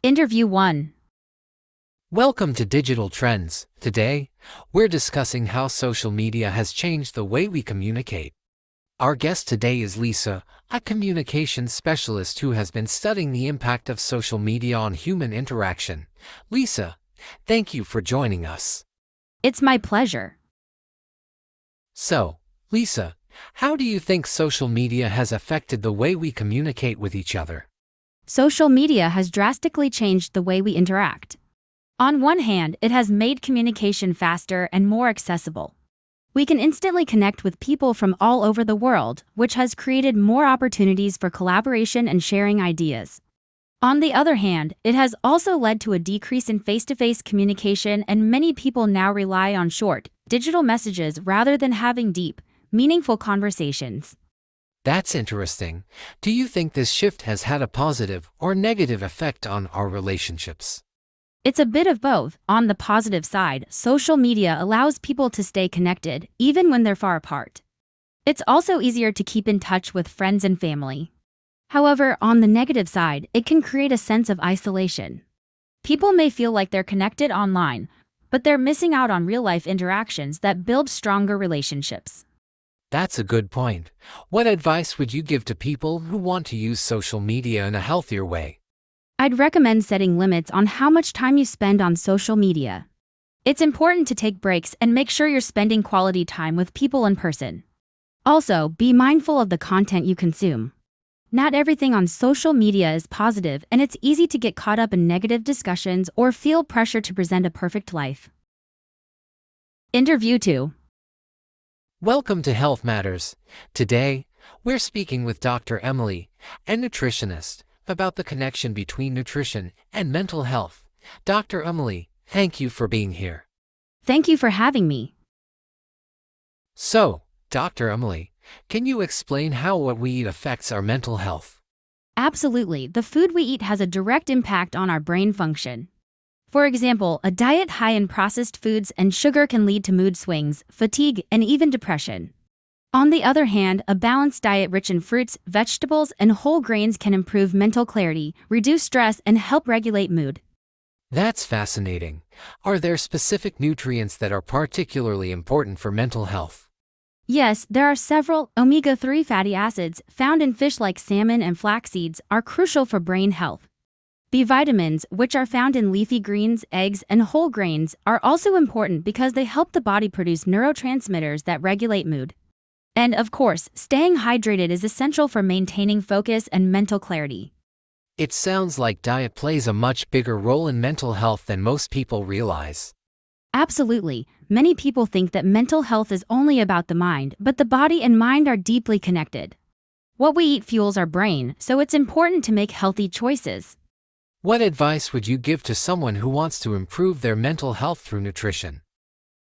Interview 1. Welcome to Digital Trends. Today, we're discussing how social media has changed the way we communicate. Our guest today is Lisa, a communications specialist who has been studying the impact of social media on human interaction. Lisa, thank you for joining us. It's my pleasure. So, Lisa, how do you think social media has affected the way we communicate with each other? Social media has drastically changed the way we interact. On one hand, it has made communication faster and more accessible. We can instantly connect with people from all over the world, which has created more opportunities for collaboration and sharing ideas. On the other hand, it has also led to a decrease in face-to-face communication, and many people now rely on short, digital messages rather than having deep, meaningful conversations. That's interesting. Do you think this shift has had a positive or negative effect on our relationships? It's a bit of both. On the positive side, social media allows people to stay connected, even when they're far apart. It's also easier to keep in touch with friends and family. However, on the negative side, it can create a sense of isolation. People may feel like they're connected online, but they're missing out on real-life interactions that build stronger relationships. That's a good point. What advice would you give to people who want to use social media in a healthier way? I'd recommend setting limits on how much time you spend on social media. It's important to take breaks and make sure you're spending quality time with people in person. Also, be mindful of the content you consume. Not everything on social media is positive, and it's easy to get caught up in negative discussions or feel pressure to present a perfect life. Interview 2. Welcome to Health Matters. Today, we're speaking with Dr. Emily, a nutritionist, about the connection between nutrition and mental health. Dr. Emily, thank you for being here. Thank you for having me. So, Dr. Emily, can you explain how what we eat affects our mental health? Absolutely, the food we eat has a direct impact on our brain function. For example, a diet high in processed foods and sugar can lead to mood swings, fatigue, and even depression. On the other hand, a balanced diet rich in fruits, vegetables, and whole grains can improve mental clarity, reduce stress, and help regulate mood. That's fascinating. Are there specific nutrients that are particularly important for mental health? Yes, there are several. Omega-3 fatty acids, found in fish like salmon and flax seeds, are crucial for brain health. B vitamins, which are found in leafy greens, eggs, and whole grains, are also important because they help the body produce neurotransmitters that regulate mood. And of course, staying hydrated is essential for maintaining focus and mental clarity. It sounds like diet plays a much bigger role in mental health than most people realize. Absolutely. Many people think that mental health is only about the mind, but the body and mind are deeply connected. What we eat fuels our brain, so it's important to make healthy choices. What advice would you give to someone who wants to improve their mental health through nutrition?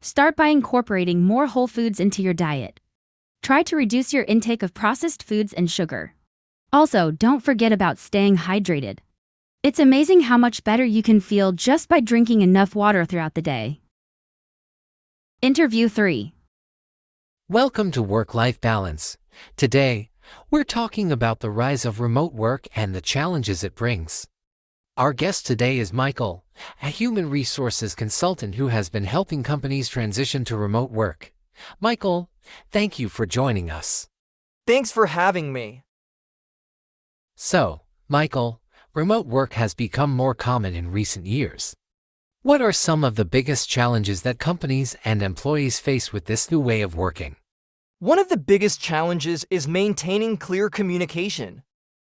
Start by incorporating more whole foods into your diet. Try to reduce your intake of processed foods and sugar. Also, don't forget about staying hydrated. It's amazing how much better you can feel just by drinking enough water throughout the day. Interview 3. Welcome to Work-Life Balance. Today, we're talking about the rise of remote work and the challenges it brings. Our guest today is Michael, a human resources consultant who has been helping companies transition to remote work. Michael, thank you for joining us. Thanks for having me. So, Michael, remote work has become more common in recent years. What are some of the biggest challenges that companies and employees face with this new way of working? One of the biggest challenges is maintaining clear communication.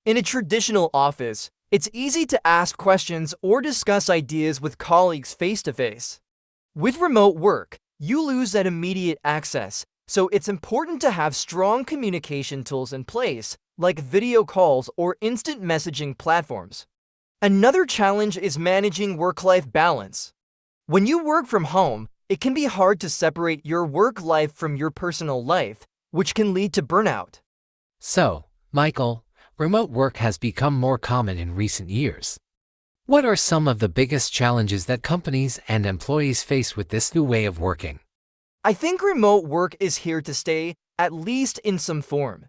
In a traditional office, it's easy to ask questions or discuss ideas with colleagues face-to-face. With remote work, you lose that immediate access, so it's important to have strong communication tools in place, like video calls or instant messaging platforms. Another challenge is managing work-life balance. When you work from home, it can be hard to separate your work life from your personal life, which can lead to burnout. So, Michael, remote work has become more common in recent years. What are some of the biggest challenges that companies and employees face with this new way of working? I think remote work is here to stay, at least in some form.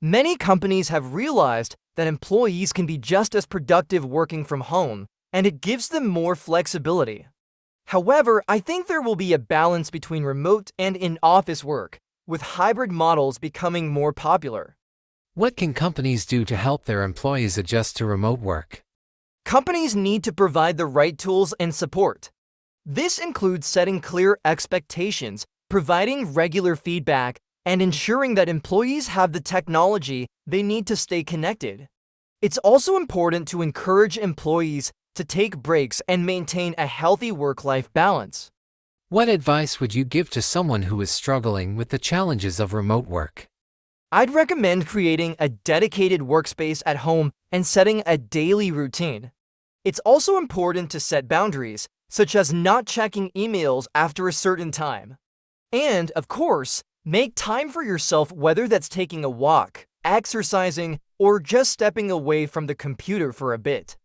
Many companies have realized that employees can be just as productive working from home, and it gives them more flexibility. However, I think there will be a balance between remote and in-office work, with hybrid models becoming more popular. What can companies do to help their employees adjust to remote work? Companies need to provide the right tools and support. This includes setting clear expectations, providing regular feedback, and ensuring that employees have the technology they need to stay connected. It's also important to encourage employees to take breaks and maintain a healthy work-life balance. What advice would you give to someone who is struggling with the challenges of remote work? I'd recommend creating a dedicated workspace at home and setting a daily routine. It's also important to set boundaries, such as not checking emails after a certain time. And, of course, make time for yourself, whether that's taking a walk, exercising, or just stepping away from the computer for a bit.